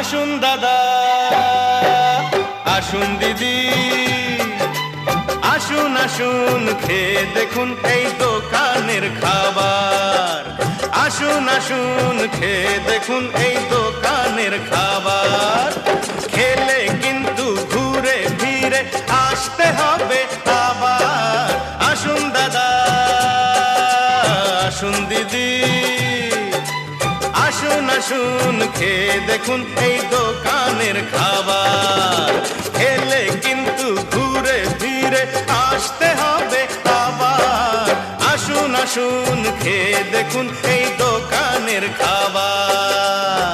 আসুন দাদা, আসুন দিদি, আসুন আসুন খেয়ে দেখুন এই দোকানের খাবার। আসুন আসুন খেয়ে দেখুন এই দোকানের খাবার। খেলে কিন্তু ঘুরে ফিরে আসতে হবে আবার। আসুন দাদা, আসুন দিদি, আসুন আসুন খেয়ে দেখুন এই দোকানের খাবার। খেলে কিন্তু ঘুরে ফিরে আসতে হবে আবার। আসুন আসুন খেয়ে দেখুন এই দোকানের খাবার।